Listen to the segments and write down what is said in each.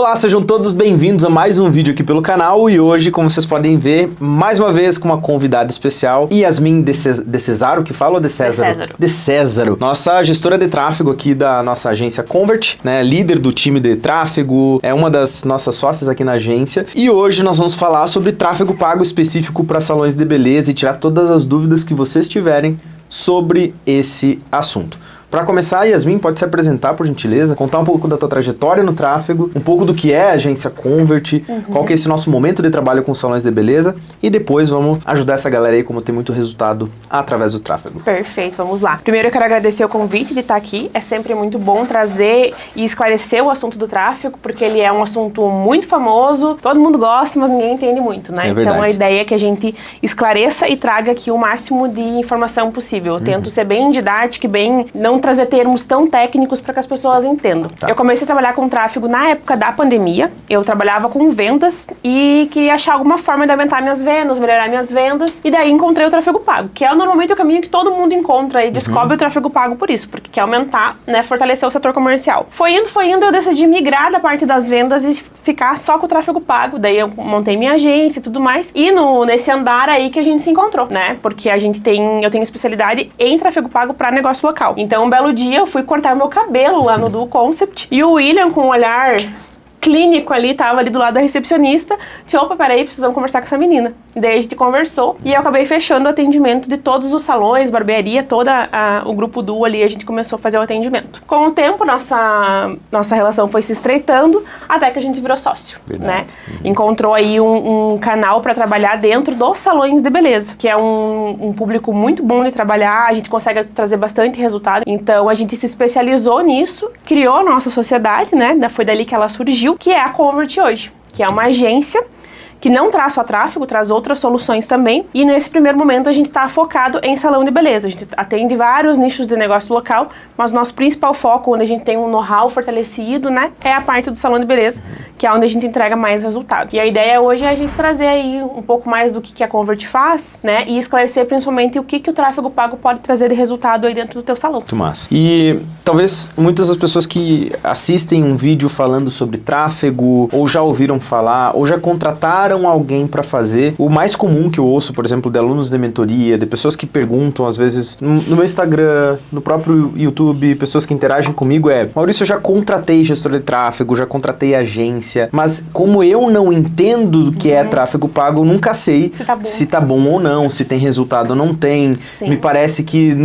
Olá, sejam todos bem-vindos a mais um vídeo aqui pelo canal e hoje, como vocês podem ver, mais uma vez com uma convidada especial, Yasmin de Cesaro, que fala ou de Césaro? De Césaro. Nossa gestora de tráfego aqui da nossa agência Convert, né, líder do time de tráfego, é uma das nossas sócias aqui na agência e hoje nós vamos falar sobre tráfego pago específico para salões de beleza e tirar todas as dúvidas que vocês tiverem sobre esse assunto. Para começar, Yasmin, pode se apresentar, por gentileza, contar um pouco da tua trajetória no tráfego, um pouco do que é a agência Convert, qual que é esse nosso momento de trabalho com salões de beleza e depois vamos ajudar essa galera aí como ter muito resultado através do tráfego. Perfeito, vamos lá. Primeiro eu quero agradecer o convite de estar aqui, é sempre muito bom trazer e esclarecer o assunto do tráfego, porque ele é um assunto muito famoso, todo mundo gosta, mas ninguém entende muito, né? É verdade. Então a ideia é que a gente esclareça e traga aqui o máximo de informação possível. Eu tento ser bem didática e bem não trazer termos tão técnicos para que as pessoas entendam. Tá. Eu comecei a trabalhar com tráfego na época da pandemia. Eu trabalhava com vendas e queria achar alguma forma de aumentar minhas vendas, melhorar minhas vendas. E daí encontrei o tráfego pago, que é normalmente o caminho que todo mundo encontra e descobre o tráfego pago por isso, porque quer aumentar, né, fortalecer o setor comercial. Foi indo, eu decidi migrar da parte das vendas e ficar só com o tráfego pago. Daí eu montei minha agência e tudo mais. E nesse andar aí que a gente se encontrou, né? Porque eu tenho especialidade em tráfego pago para negócio local. Então, um belo dia eu fui cortar meu cabelo lá no Duo Concept e o William, com um olhar clínico ali, tava ali do lado da recepcionista, disse, opa, peraí, precisamos conversar com essa menina. E daí a gente conversou e eu acabei fechando o atendimento de todos os salões, barbearia, o grupo Duo ali, a gente começou a fazer o atendimento. Com o tempo, nossa relação foi se estreitando até que a gente virou sócio, né? Encontrou aí um canal para trabalhar dentro dos salões de beleza, que é um público muito bom de trabalhar, a gente consegue trazer bastante resultado. Então a gente se especializou nisso, criou a nossa sociedade, né? Foi dali que ela surgiu, que é a Convert hoje, que é uma agência que não traz só tráfego, traz outras soluções também. E nesse primeiro momento a gente está focado em salão de beleza. A gente atende vários nichos de negócio local, mas nosso principal foco, onde a gente tem um know-how fortalecido, né, é a parte do salão de beleza, que é onde a gente entrega mais resultado. E a ideia hoje é a gente trazer aí um pouco mais do que a Convert faz, né, e esclarecer principalmente o que o tráfego pago pode trazer de resultado aí dentro do teu salão. Muito massa. E talvez muitas das pessoas que assistem um vídeo falando sobre tráfego, ou já ouviram falar, ou já contrataram alguém para fazer. O mais comum que eu ouço, por exemplo, de alunos de mentoria, de pessoas que perguntam, às vezes, no meu Instagram, no próprio YouTube, pessoas que interagem comigo Maurício, eu já contratei gestor de tráfego, já contratei agência, mas como eu não entendo do que é tráfego pago, eu nunca sei se tá bom ou não, se tem resultado ou não tem. Sim. Me parece que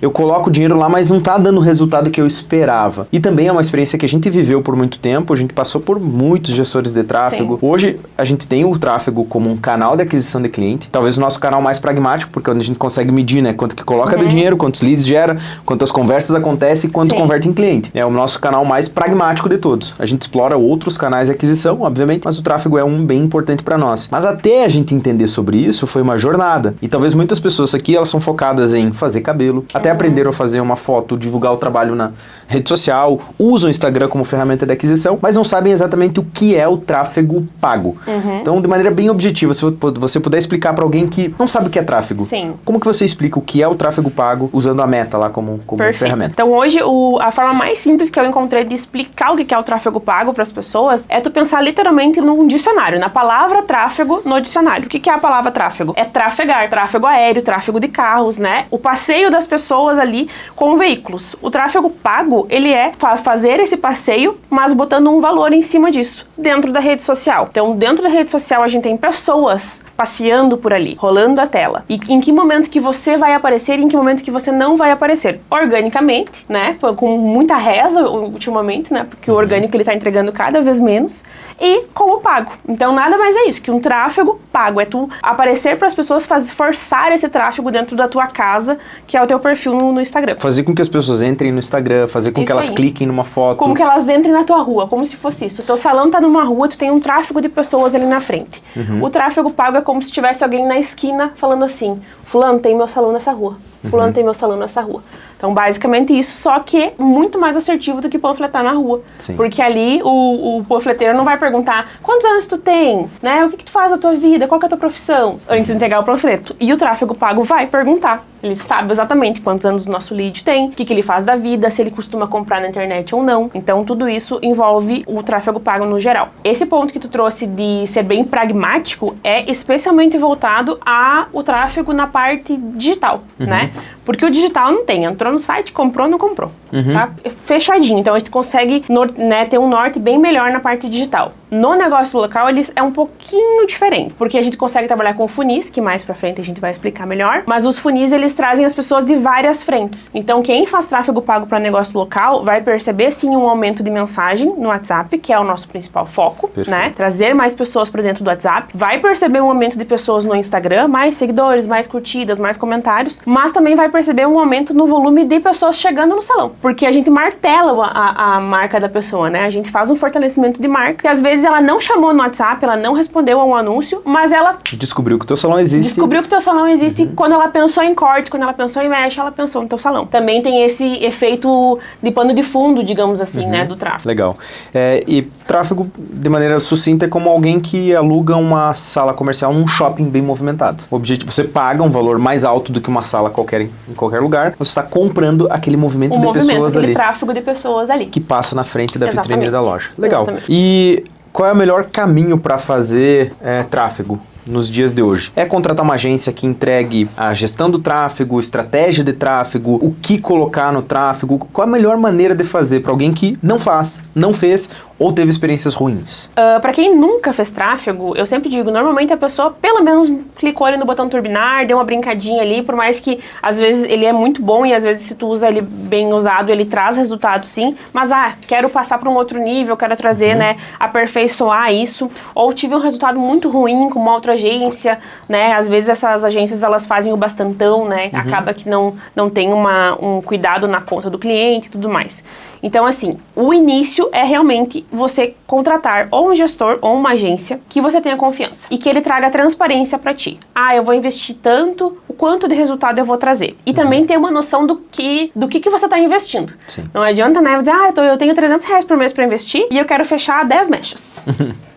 eu coloco dinheiro lá, mas não tá dando o resultado que eu esperava. E também é uma experiência que a gente viveu por muito tempo, a gente passou por muitos gestores de tráfego. Sim. Hoje, a gente tem o tráfego como um canal de aquisição de cliente, talvez o nosso canal mais pragmático, porque é onde a gente consegue medir, né, quanto que coloca de dinheiro, quantos leads gera, quantas conversas acontecem e quanto converte em cliente. É o nosso canal mais pragmático de todos. A gente explora outros canais de aquisição, obviamente, mas o tráfego é um bem importante para nós. Mas até a gente entender sobre isso, foi uma jornada. E talvez muitas pessoas aqui, elas são focadas em fazer cabelo, até aprenderam a fazer uma foto, divulgar o trabalho na rede social, usam o Instagram como ferramenta de aquisição, mas não sabem exatamente o que é o tráfego pago. Então, de maneira bem objetiva, se você puder explicar para alguém que não sabe o que é tráfego, como que você explica o que é o tráfego pago usando a Meta lá como ferramenta? Então hoje a forma mais simples que eu encontrei de explicar o que é o tráfego pago para as pessoas é tu pensar literalmente num dicionário, na palavra tráfego no dicionário. O que é a palavra tráfego? É trafegar, tráfego aéreo, tráfego de carros, né? O passeio das pessoas ali com veículos. O tráfego pago, ele é fazer esse passeio, mas botando um valor em cima disso, dentro da rede social. Então dentro da rede social a gente tem pessoas passeando por ali, rolando a tela. E em que momento que você vai aparecer e em que momento que você não vai aparecer? Organicamente, né? Com muita reza ultimamente, né? Porque o orgânico ele tá entregando cada vez menos. E com o pago. Então nada mais é isso que um tráfego pago. É tu aparecer para as pessoas, forçar esse tráfego dentro da tua casa, que é o teu perfil no Instagram. Fazer com que as pessoas entrem no Instagram, fazer com isso que elas cliquem numa foto. Como que elas entrem na tua rua, como se fosse isso. O teu salão tá numa rua, tu tem um tráfego de pessoas ali na frente. O tráfego pago é como se tivesse alguém na esquina falando assim, fulano, tem meu salão nessa rua. fulano tem meu salão nessa rua. Então, basicamente isso, só que muito mais assertivo do que panfletar na rua. Sim. Porque ali o panfleteiro não vai perguntar quantos anos tu tem, né? O que tu faz da tua vida, qual que é a tua profissão, antes de entregar o panfleto. E o tráfego pago vai perguntar. Ele sabe exatamente quantos anos o nosso lead tem, o que ele faz da vida, se ele costuma comprar na internet ou não. Então, tudo isso envolve o tráfego pago no geral. Esse ponto que tu trouxe de ser bem pragmático é especialmente voltado ao tráfego na parte digital, né? Porque o digital não tem. Entrou no site, comprou, não comprou. Tá fechadinho. Então, a gente consegue ter um norte bem melhor na parte digital. No negócio local, ele é um pouquinho diferente. Porque a gente consegue trabalhar com funis, que mais pra frente a gente vai explicar melhor. Mas os funis, eles trazem as pessoas de várias frentes. Então, quem faz tráfego pago para negócio local vai perceber, sim, um aumento de mensagem no WhatsApp, que é o nosso principal foco, né? Trazer mais pessoas para dentro do WhatsApp. Vai perceber um aumento de pessoas no Instagram, mais seguidores, mais curtidas, mais comentários. Mas também vai perceber um aumento no volume de pessoas chegando no salão. Porque a gente martela a marca da pessoa, né? A gente faz um fortalecimento de marca, que às vezes ela não chamou no WhatsApp, ela não respondeu a um anúncio, mas ela descobriu que o teu salão existe. Descobriu que o teu salão existe. Quando ela pensou em corte, quando ela pensou em mecha, ela pensou no teu salão. Também tem esse efeito de pano de fundo, digamos assim, né, do tráfego. Legal. E tráfego, de maneira sucinta, é como alguém que aluga uma sala comercial num shopping bem movimentado. O objetivo, você paga um valor mais alto do que uma sala qualquer em qualquer lugar, você está comprando aquele movimento de pessoas ali. Tráfego de pessoas ali. Que passa na frente da vitrine da loja. Legal. Exatamente. E qual é o melhor caminho para fazer tráfego nos dias de hoje? É contratar uma agência que entregue a gestão do tráfego, estratégia de tráfego, o que colocar no tráfego? Qual a melhor maneira de fazer para alguém que não faz, não fez ou teve experiências ruins? Para quem nunca fez tráfego, eu sempre digo, normalmente a pessoa pelo menos clicou ali no botão turbinar, deu uma brincadinha ali, por mais que às vezes ele é muito bom e às vezes se tu usa ele bem usado, ele traz resultado sim, mas quero passar para um outro nível, quero trazer, né, aperfeiçoar isso, ou tive um resultado muito ruim com uma outra agência, né, às vezes essas agências elas fazem o bastantão, né, acaba que não tem um cuidado na conta do cliente e tudo mais. Então, assim, o início é realmente você contratar ou um gestor ou uma agência que você tenha confiança e que ele traga transparência para ti. Eu vou investir tanto, o quanto de resultado eu vou trazer. E também ter uma noção do que você está investindo. Sim. Não adianta, né, dizer, eu tenho R$300 por mês para investir e eu quero fechar 10 mechas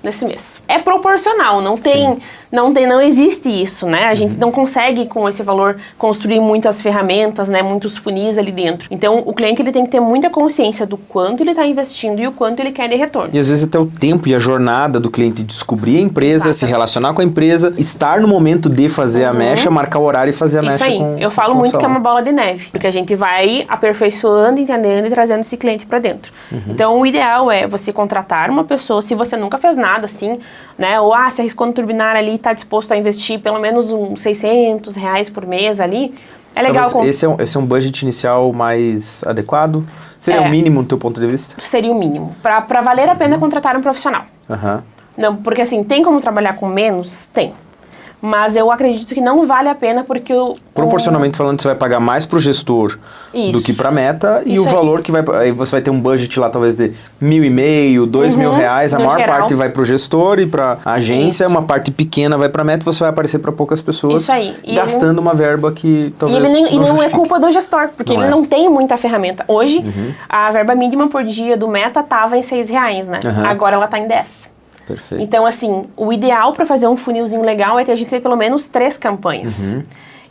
nesse mês. É proporcional, não existe isso, né? A gente não consegue com esse valor construir muitas ferramentas, né, muitos funis ali dentro. Então, o cliente ele tem que ter muita consciência do quanto ele está investindo e o quanto ele quer de retorno. E às vezes até o tempo e a jornada do cliente descobrir a empresa, se relacionar com a empresa, estar no momento de fazer a mecha, marcar o horário e fazer a mecha. Isso aí. Eu falo muito que é uma bola de neve, porque a gente vai aperfeiçoando, entendendo e trazendo esse cliente para dentro. Então, o ideal é você contratar uma pessoa, se você nunca fez nada assim, né, ou se arriscou no turbinar ali e está disposto a investir pelo menos uns R$600 por mês ali, é legal. Esse é um budget inicial mais adequado? Seria o mínimo do teu ponto de vista? Seria o mínimo. Para valer a pena contratar um profissional. Não, porque assim, tem como trabalhar com menos? Tem. Mas eu acredito que não vale a pena porque proporcionalmente falando, você vai pagar mais pro gestor do que pra meta e o valor que vai... Aí você vai ter um budget lá talvez de R$1.500, R$2.000, a maior parte vai pro gestor e pra agência, uma parte pequena vai pra meta e você vai aparecer pra poucas pessoas gastando uma verba que talvez não é culpa do gestor, porque ele não tem muita ferramenta. Hoje, a verba mínima por dia do Meta tava em R$6, né? Agora ela tá em 10. Perfeito. Então, assim, o ideal para fazer um funilzinho legal é ter a gente ter pelo menos 3 campanhas.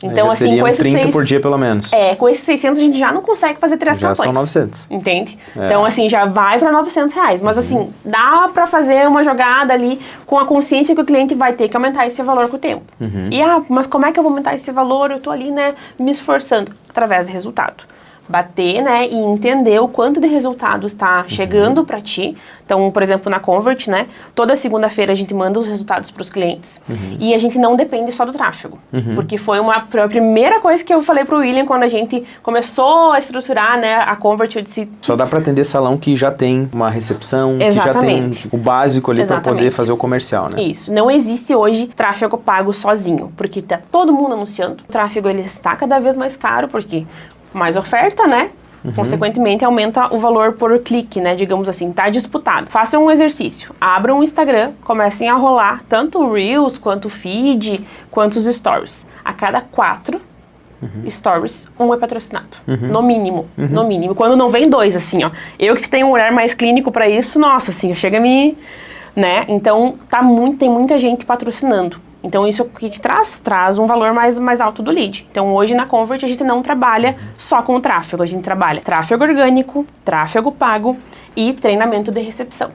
Então, assim, com esses 30 por dia, pelo menos. Com esses 600 a gente já não consegue fazer 3 campanhas. Já são 900. Entende? Então, assim, já vai para R$900. Mas, assim, dá para fazer uma jogada ali com a consciência que o cliente vai ter que aumentar esse valor com o tempo. E, mas como é que eu vou aumentar esse valor? Eu tô ali, né, me esforçando. Através de resultado. Bater, né, e entender o quanto de resultado está chegando para ti. Então, por exemplo, na Convert, né, toda segunda-feira a gente manda os resultados para os clientes. E a gente não depende só do tráfego. Porque foi a primeira coisa que eu falei pro William quando a gente começou a estruturar, né, a Convert. Eu disse... Só dá para atender salão que já tem uma recepção, que já tem o básico ali para poder fazer o comercial, né? Isso. Não existe hoje tráfego pago sozinho, porque tá todo mundo anunciando. O tráfego, ele está cada vez mais caro, porque... mais oferta, né? Consequentemente, aumenta o valor por clique, né? Digamos assim, tá disputado. Façam um exercício. Abram o Instagram, comecem a rolar tanto o Reels, quanto o Feed, quanto os Stories. A cada 4, stories, um é patrocinado. No mínimo. No mínimo. Quando não vem 2, assim, ó. Eu que tenho um olhar mais clínico pra isso, nossa, assim, chega a me... né? Então, tem muita gente patrocinando. Então, isso o que traz? Traz um valor mais alto do lead. Então, hoje na Convert, a gente não trabalha só com o tráfego. A gente trabalha tráfego orgânico, tráfego pago e treinamento de recepção.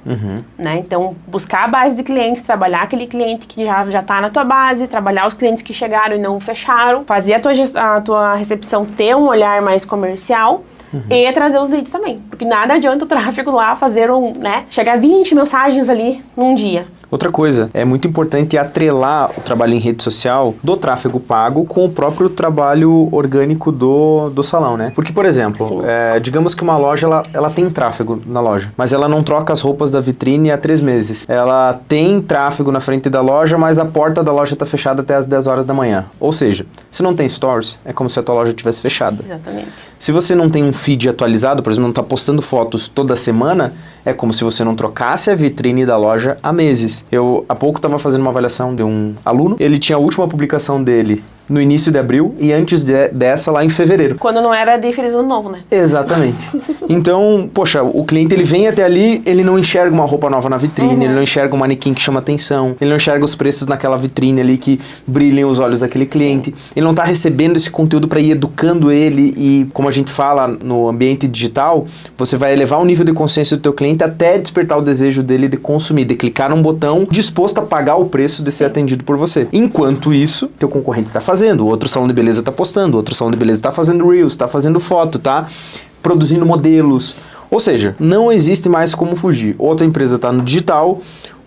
Né? Então, buscar a base de clientes, trabalhar aquele cliente que já tá na tua base, trabalhar os clientes que chegaram e não fecharam, fazer a tua recepção ter um olhar mais comercial, e trazer os leads também. Porque nada adianta o tráfego lá fazer chegar a 20 mensagens ali num dia. Outra coisa, é muito importante atrelar o trabalho em rede social do tráfego pago com o próprio trabalho orgânico do salão, né? Porque, por exemplo, digamos que uma loja, ela tem tráfego na loja, mas ela não troca as roupas da vitrine há 3 meses. Ela tem tráfego na frente da loja, mas a porta da loja está fechada até as 10 horas da manhã. Ou seja, se não tem stores, é como se a tua loja estivesse fechada. Exatamente. Se você não tem um feed atualizado, por exemplo, não está postando fotos toda semana, é como se você não trocasse a vitrine da loja há meses. Eu, há pouco, estava fazendo uma avaliação de um aluno. Ele tinha a última publicação dele no início de abril e antes dessa lá em fevereiro. Quando não era de Feliz Ano Novo, né? Exatamente. Então, poxa, o cliente ele vem até ali, ele não enxerga uma roupa nova na vitrine, ele não enxerga um manequim que chama atenção, ele não enxerga os preços naquela vitrine ali que brilhem os olhos daquele cliente. Ele não está recebendo esse conteúdo para ir educando ele e, como a gente fala no ambiente digital, você vai elevar o nível de consciência do teu cliente até despertar o desejo dele de consumir, de clicar num botão disposto a pagar o preço de ser atendido por você. Enquanto isso, teu concorrente está fazendo, outro salão de beleza está postando, outro salão de beleza está fazendo reels, está fazendo foto, tá produzindo modelos. Ou seja, não existe mais como fugir. Ou a tua empresa está no digital,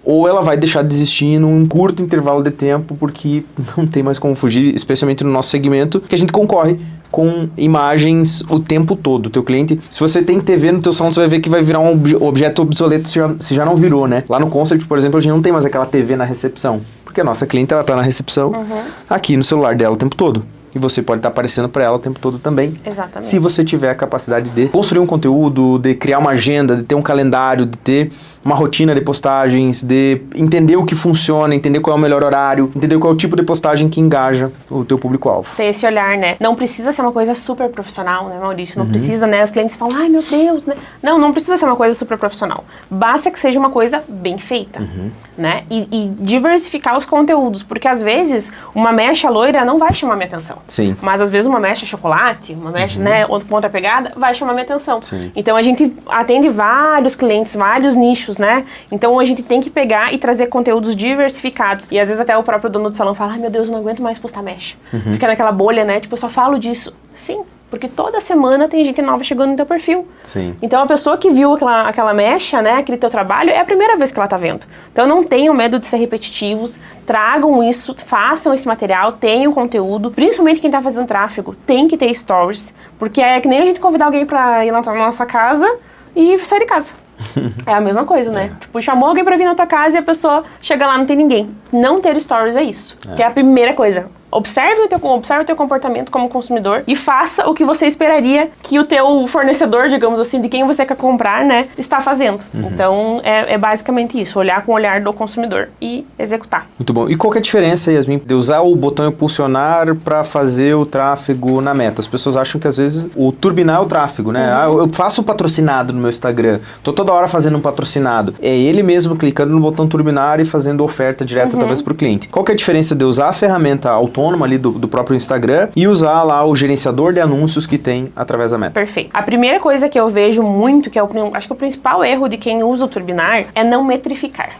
ou ela vai deixar de existir num curto intervalo de tempo, porque não tem mais como fugir, especialmente no nosso segmento, que a gente concorre com imagens o tempo todo. O teu cliente, se você tem TV no teu salão, você vai ver que vai virar um objeto obsoleto se já não virou, né? Lá no Concept, por exemplo, a gente não tem mais aquela TV na recepção, porque a nossa cliente, ela tá na recepção aqui no celular dela o tempo todo. E você pode estar aparecendo para ela o tempo todo também. Exatamente. Se você tiver a capacidade de construir um conteúdo, de criar uma agenda, de ter um calendário, de ter uma rotina de postagens, de entender o que funciona, entender qual é o melhor horário, entender qual é o tipo de postagem que engaja o teu público-alvo. Ter esse olhar, né? Não precisa ser uma coisa super profissional, né, Maurício? Não precisa, né? Os clientes falam, ai, meu Deus, né? Não precisa ser uma coisa super profissional. Basta que seja uma coisa bem feita, né? E diversificar os conteúdos, porque às vezes uma mecha loira não vai chamar minha atenção. Sim. Mas às vezes uma mecha chocolate, uma mecha, né, com outra pegada, vai chamar minha atenção. Sim. Então a gente atende vários clientes, vários nichos, né? Então a gente tem que pegar e trazer conteúdos diversificados. E às vezes até o próprio dono do salão fala, ai meu Deus, eu não aguento mais postar mecha. Fica naquela bolha, né? Tipo, eu só falo disso. Sim. Porque toda semana tem gente nova chegando no teu perfil. Sim. Então a pessoa que viu aquela mecha, né, aquele teu trabalho, é a primeira vez que ela tá vendo. Então não tenham medo de ser repetitivos, tragam isso, façam esse material, tenham conteúdo. Principalmente quem tá fazendo tráfego, tem que ter stories. Porque é que nem a gente convidar alguém pra ir na nossa casa e sair de casa. É a mesma coisa, né? Tipo, chamou alguém pra vir na tua casa e a pessoa chega lá, não tem ninguém. Não ter stories é isso. Que é a primeira coisa. Observe o teu comportamento como consumidor e faça o que você esperaria que o teu fornecedor, digamos assim, de quem você quer comprar, né, está fazendo. Então, é basicamente isso. Olhar com o olhar do consumidor e executar. Muito bom. E qual que é a diferença, Yasmin, de usar o botão impulsionar para fazer o tráfego na meta? As pessoas acham que, às vezes, o turbinar é o tráfego, né? Eu faço um patrocinado no meu Instagram. Tô toda hora fazendo um patrocinado. É ele mesmo clicando no botão turbinar e fazendo oferta direta, talvez, para o cliente. Qual que é a diferença de usar a ferramenta autônoma ali do próprio Instagram e usar lá o gerenciador de anúncios que tem através da meta? Perfeito. A primeira coisa que eu vejo muito, que é acho que o principal erro de quem usa o turbinar, é não metrificar.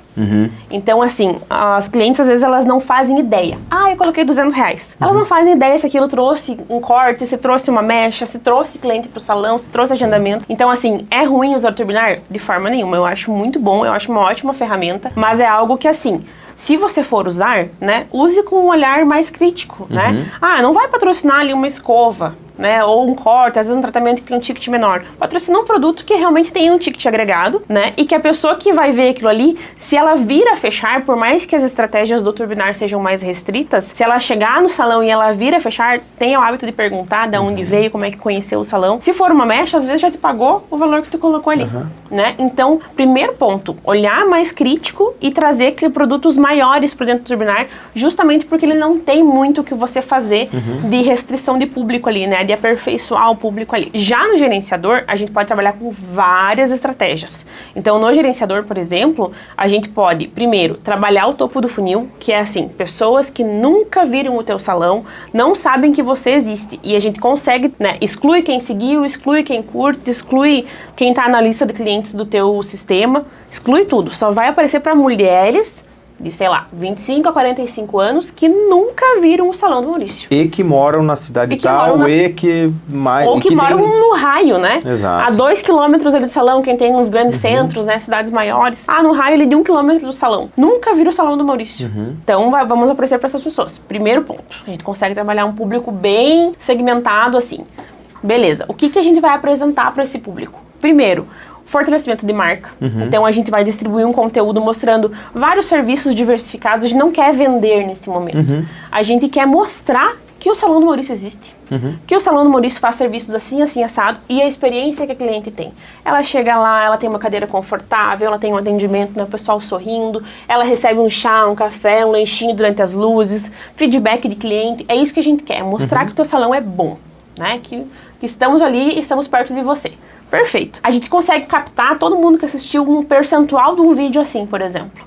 Então, assim, as clientes, às vezes, elas não fazem ideia. Eu coloquei R$200. Elas não fazem ideia se aquilo trouxe um corte, se trouxe uma mecha, se trouxe cliente pro salão, se trouxe agendamento. Então, assim, é ruim usar o turbinar? De forma nenhuma. Eu acho muito bom, eu acho uma ótima ferramenta, mas é algo que, assim, se você for usar, né, use com um olhar mais crítico, né? Não vai patrocinar ali uma escova, né? Ou um corte, às vezes um tratamento que tem um ticket menor. Patrocina um produto que realmente tem um ticket agregado, né? E que a pessoa que vai ver aquilo ali, se ela vir a fechar, por mais que as estratégias do Turbinar sejam mais restritas, se ela chegar no salão e ela vir a fechar, tenha o hábito de perguntar de onde veio, como é que conheceu o salão. Se for uma mecha, às vezes já te pagou o valor que tu colocou ali, né? Então, primeiro ponto, olhar mais crítico e trazer produtos maiores para dentro do Turbinar, justamente porque ele não tem muito o que você fazer de restrição de público ali, né? De aperfeiçoar o público ali. Já no gerenciador, a gente pode trabalhar com várias estratégias. Então, no gerenciador, por exemplo, a gente pode, primeiro, trabalhar o topo do funil, que é assim, pessoas que nunca viram o teu salão, não sabem que você existe. E a gente consegue, né? Exclui quem seguiu, exclui quem curte, exclui quem tá na lista de clientes do teu sistema, exclui tudo. Só vai aparecer para mulheres de, sei lá, 25 a 45 anos que nunca viram o salão do Maurício. E que moram na cidade tal, ou que moram no raio, né? Exato. A 2 quilômetros ali do salão, quem tem nos grandes centros, né? Cidades maiores. No raio ali de 1 quilômetro do salão. Nunca viram o salão do Maurício. Então, vamos aparecer para essas pessoas. Primeiro ponto. A gente consegue trabalhar um público bem segmentado assim. Beleza. O que a gente vai apresentar para esse público? Primeiro, fortalecimento de marca. Então, a gente vai distribuir um conteúdo mostrando vários serviços diversificados. A gente não quer vender nesse momento. A gente quer mostrar que o Salão do Maurício existe. Que o Salão do Maurício faz serviços assim, assim, assado. E a experiência que a cliente tem. Ela chega lá, ela tem uma cadeira confortável, ela tem um atendimento, né, o pessoal sorrindo. Ela recebe um chá, um café, um lanchinho durante as luzes. Feedback de cliente. É isso que a gente quer. Mostrar que o teu salão é bom. Né? Que estamos ali e estamos perto de você. Perfeito. A gente consegue captar todo mundo que assistiu um percentual de um vídeo assim, por exemplo.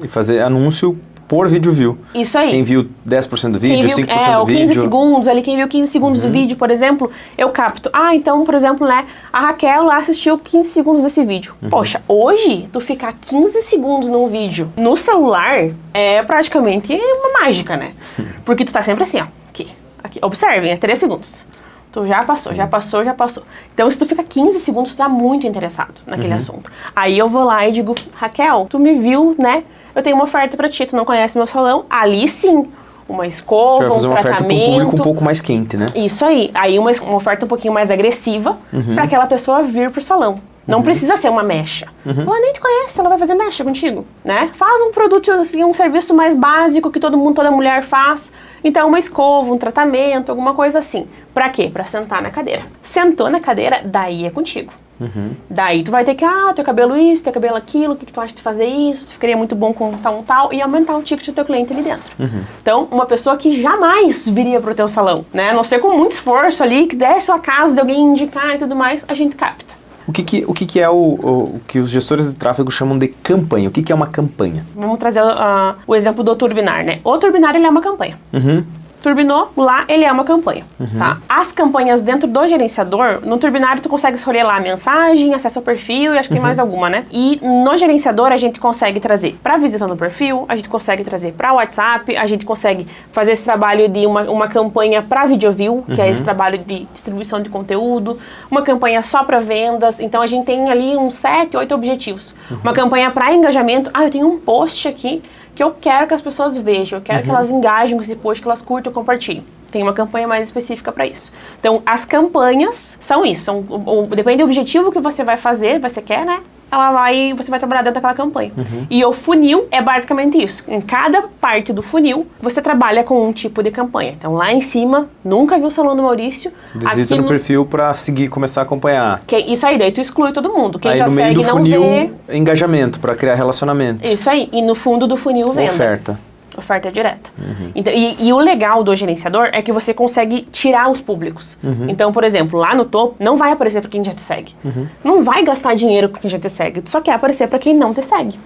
E fazer anúncio por vídeo view. Isso aí. Quem viu 10% do vídeo, 5% do vídeo. 15 segundos, ali quem viu 15 segundos do vídeo, por exemplo, eu capto. Então, por exemplo, né, a Raquel lá assistiu 15 segundos desse vídeo. Poxa, hoje, tu ficar 15 segundos num vídeo no celular é praticamente uma mágica, né? Porque tu tá sempre assim, ó, aqui. Observem, é 3 segundos. Tu já passou. Então, se tu fica 15 segundos, tu tá muito interessado naquele assunto. Aí eu vou lá e digo, Raquel, tu me viu, né? Eu tenho uma oferta pra ti, tu não conhece meu salão? Ali sim, uma escova, você vai fazer uma oferta para um público um pouco mais quente, né? Isso aí. Aí uma oferta um pouquinho mais agressiva pra aquela pessoa vir pro salão. Não precisa ser uma mecha. Ela nem te conhece, ela vai fazer mecha contigo, né? Faz um produto, assim, um serviço mais básico que toda mulher faz. Então, uma escova, um tratamento, alguma coisa assim. Pra quê? Pra sentar na cadeira. Sentou na cadeira, daí é contigo. Daí tu vai ter que, teu cabelo isso, teu cabelo aquilo, o que tu acha de fazer isso, tu ficaria muito bom com tal, e aumentar o ticket do teu cliente ali dentro. Então, uma pessoa que jamais viria pro teu salão, né? A não ser com muito esforço ali, que desse o acaso de alguém indicar e tudo mais, a gente capta. O que é o que os gestores de tráfego chamam de campanha? O que é uma campanha? Vamos trazer o exemplo do Turbinar, né? O Turbinar, ele é uma campanha. Turbinou, lá ele é uma campanha, tá? As campanhas dentro do gerenciador, no Turbinar tu consegue escolher lá a mensagem, acesso ao perfil e acho que tem mais alguma, né? E no gerenciador a gente consegue trazer pra visita no perfil, a gente consegue trazer pra WhatsApp, a gente consegue fazer esse trabalho de uma campanha pra VideoView, que é esse trabalho de distribuição de conteúdo, uma campanha só pra vendas, então a gente tem ali uns 7, 8 objetivos. Uma campanha pra engajamento, eu tenho um post aqui que eu quero que as pessoas vejam, eu quero que elas engajem com esse post, que elas curtam e compartilhem. Tem uma campanha mais específica para isso. Então, as campanhas são isso. Depende do objetivo que você vai fazer, você quer, né? Você vai trabalhar dentro daquela campanha. E o funil é basicamente isso. Em cada parte do funil, você trabalha com um tipo de campanha. Então, lá em cima, nunca viu o Salão do Maurício. Visita no perfil para seguir, começar a acompanhar. Isso aí, daí tu exclui todo mundo. Quem aí já no meio segue do não funil, vê. engajamento, para criar relacionamento. Isso aí. E no fundo do funil, venda. Oferta direta. Então, e o legal do gerenciador é que você consegue tirar os públicos. Então, por exemplo, lá no topo, não vai aparecer para quem já te segue. Não vai gastar dinheiro com quem já te segue. Tu só quer aparecer para quem não te segue.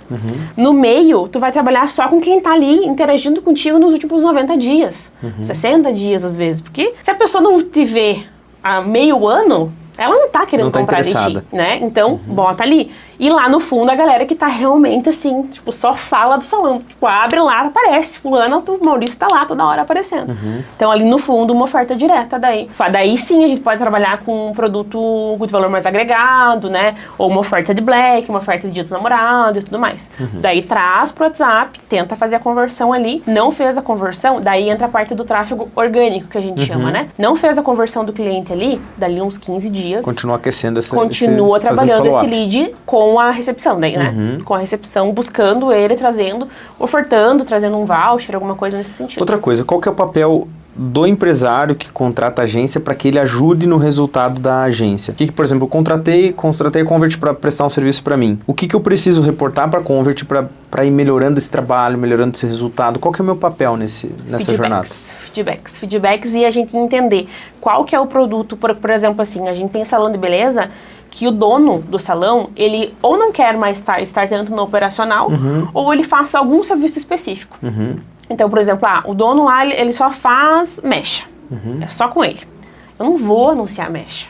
No meio, tu vai trabalhar só com quem tá ali interagindo contigo nos últimos 90 dias. 60 dias, às vezes. Porque se a pessoa não te vê há meio ano, ela não tá querendo comprar de ti, né? Então, bota ali. E lá no fundo, a galera que tá realmente assim, tipo, só fala do salão. Tipo, abre lá, aparece. Fulano, o Maurício tá lá toda hora aparecendo. Então, ali no fundo, uma oferta direta daí. Daí sim, a gente pode trabalhar com um produto de valor mais agregado, né? Ou uma oferta de Black, uma oferta de Dia dos Namorados e tudo mais. Daí traz pro WhatsApp, tenta fazer a conversão ali. Não fez a conversão, daí entra a parte do tráfego orgânico, que a gente chama, né? Não fez a conversão do cliente ali, dali uns 15 dias. Continua aquecendo Continua trabalhando esse lead com a recepção daí, né? Com a recepção, buscando ele, trazendo, ofertando, trazendo um voucher, alguma coisa nesse sentido. Outra coisa, qual que é o papel do empresário que contrata a agência para que ele ajude no resultado da agência? O que, por exemplo, eu contratei a Convert para prestar um serviço para mim. O que eu preciso reportar para a Convert para ir melhorando esse trabalho, melhorando esse resultado? Qual que é o meu papel nessa jornada? Feedbacks e a gente entender qual que é o produto, por exemplo, assim, a gente tem salão de beleza que o dono do salão, ele ou não quer mais estar tanto no operacional, ou ele faça algum serviço específico. Então, por exemplo, o dono lá, ele só faz mecha. É só com ele. Eu não vou anunciar mecha.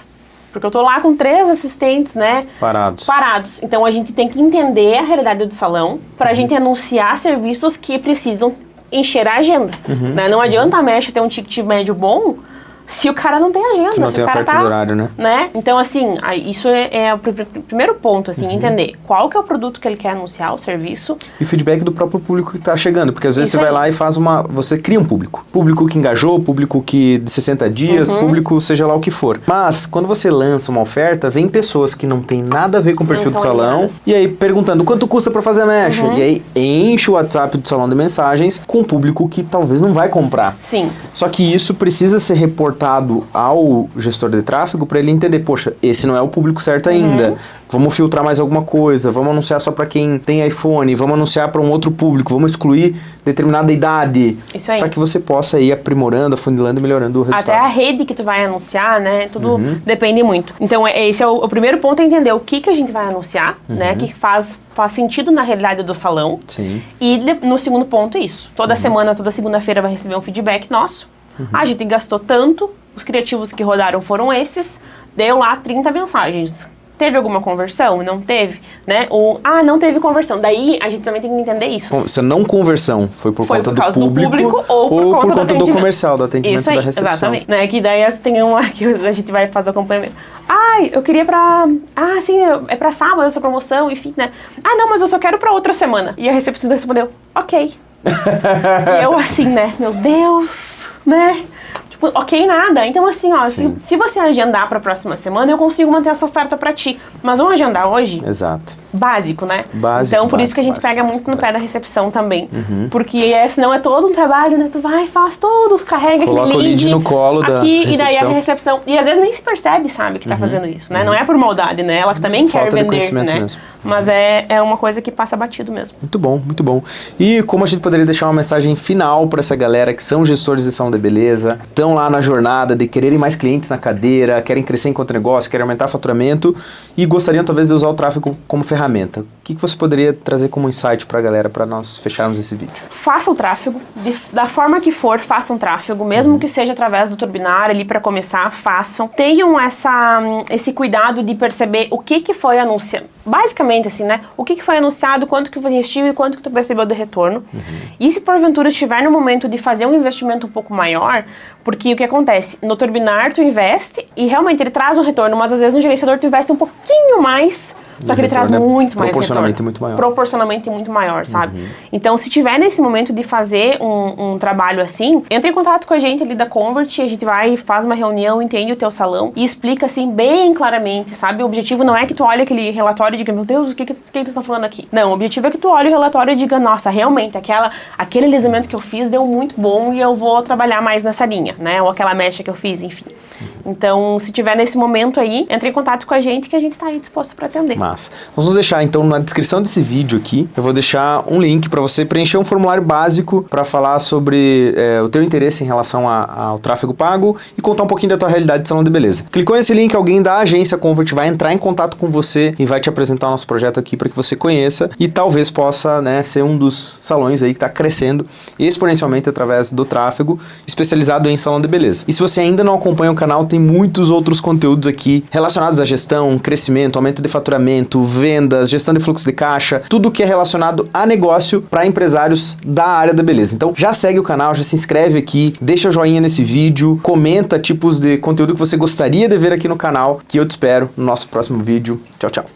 Porque eu tô lá com 3 assistentes, né? Parados. Então, a gente tem que entender a realidade do salão pra gente anunciar serviços que precisam encher a agenda. Né? Não adianta a mecha ter um ticket médio bom se o cara não tem agenda. Se não tem oferta de horário, né? Então, assim, isso é o primeiro ponto, assim, entender qual que é o produto que ele quer anunciar, o serviço. E feedback do próprio público que está chegando, porque às vezes você vai lá e você cria um público. Público que engajou, público que de 60 dias, público seja lá o que for. Mas, quando você lança uma oferta, vem pessoas que não tem nada a ver com o perfil do salão, e aí perguntando quanto custa para fazer a mecha. E aí enche o WhatsApp do salão de mensagens com um público que talvez não vai comprar. Sim. Só que isso precisa ser reportado ao gestor de tráfego para ele entender, poxa, esse não é o público certo ainda, vamos filtrar mais alguma coisa, vamos anunciar só para quem tem iPhone, vamos anunciar para um outro público, vamos excluir determinada idade, para que você possa ir aprimorando, afunilando e melhorando o resultado. Até a rede que tu vai anunciar, né, tudo depende muito. Então, esse é o primeiro ponto, é entender o que a gente vai anunciar, né, que faz sentido na realidade do salão. Sim. E no segundo ponto, isso. Toda semana, toda segunda-feira vai receber um feedback nosso. A gente gastou tanto, os criativos que rodaram foram esses, deu lá 30 mensagens. Teve alguma conversão? Não teve, né? Ou, não teve conversão. Daí, a gente também tem que entender isso. Se não conversão foi por conta do público ou por conta do comercial, do atendimento da recepção. Exatamente. Né? Que daí tem uma que a gente vai fazer o acompanhamento. Eu queria sim, é pra sábado essa promoção, enfim, né? Não, mas eu só quero pra outra semana. E a recepcionista respondeu, ok. E eu assim, né? Meu Deus, né? Tipo, ok, nada. Então, assim, se você agendar pra próxima semana, eu consigo manter essa oferta pra ti. Mas vamos agendar hoje? Exato. Básico, né? Então, por isso que a gente pega muito no pé da recepção também. Porque senão é todo um trabalho, né? Tu vai, faz tudo, carrega coloca aquele lead o lead no colo da recepção. E daí a recepção. E às vezes nem se percebe, sabe, que tá fazendo isso, né? Não é por maldade, né? Ela também quer vender, né? Mesmo. Mas é uma coisa que passa batido mesmo. Muito bom, muito bom. E como a gente poderia deixar uma mensagem final para essa galera que são gestores de salão de beleza, estão lá na jornada de quererem mais clientes na cadeira, querem crescer enquanto negócio, querem aumentar faturamento e gostariam talvez de usar o tráfego como ferramenta. O que você poderia trazer como insight para a galera para nós fecharmos esse vídeo? Faça o tráfego, da forma que for, façam tráfego, mesmo que seja através do Turbinar ali para começar, façam. Tenham esse cuidado de perceber o que foi anunciado. Basicamente assim, né? O que foi anunciado, quanto que investiu e quanto que tu percebeu de retorno. E se porventura estiver no momento de fazer um investimento um pouco maior, porque o que acontece? No Turbinar tu investe e realmente ele traz um retorno, mas às vezes no gerenciador tu investe um pouquinho mais, só que ele traz muito mais proporcionalmente retorno. Muito maior. Proporcionalmente muito maior, sabe? Então, se tiver nesse momento de fazer um trabalho assim, entre em contato com a gente ali da Convert, a gente vai, faz uma reunião, entende o teu salão e explica assim bem claramente, sabe? O objetivo não é que tu olhe aquele relatório e diga, meu Deus, o que eles estão falando aqui? Não, o objetivo é que tu olhe o relatório e diga, nossa, realmente, aquele alisamento que eu fiz deu muito bom e eu vou trabalhar mais nessa linha, né? Ou aquela mecha que eu fiz, enfim. Então, se tiver nesse momento aí, entre em contato com a gente que a gente tá aí disposto para atender. Nós vamos deixar, então, na descrição desse vídeo aqui, eu vou deixar um link para você preencher um formulário básico para falar sobre o teu interesse em relação ao tráfego pago e contar um pouquinho da tua realidade de salão de beleza. Clicou nesse link, alguém da agência Convert vai entrar em contato com você e vai te apresentar o nosso projeto aqui para que você conheça e talvez possa, né, ser um dos salões aí que está crescendo exponencialmente através do tráfego especializado em salão de beleza. E se você ainda não acompanha o canal, tem tem muitos outros conteúdos aqui relacionados à gestão, crescimento, aumento de faturamento, vendas, gestão de fluxo de caixa, tudo que é relacionado a negócio para empresários da área da beleza. Então já segue o canal, já se inscreve aqui, deixa o joinha nesse vídeo, comenta tipos de conteúdo que você gostaria de ver aqui no canal, que eu te espero no nosso próximo vídeo. Tchau, tchau.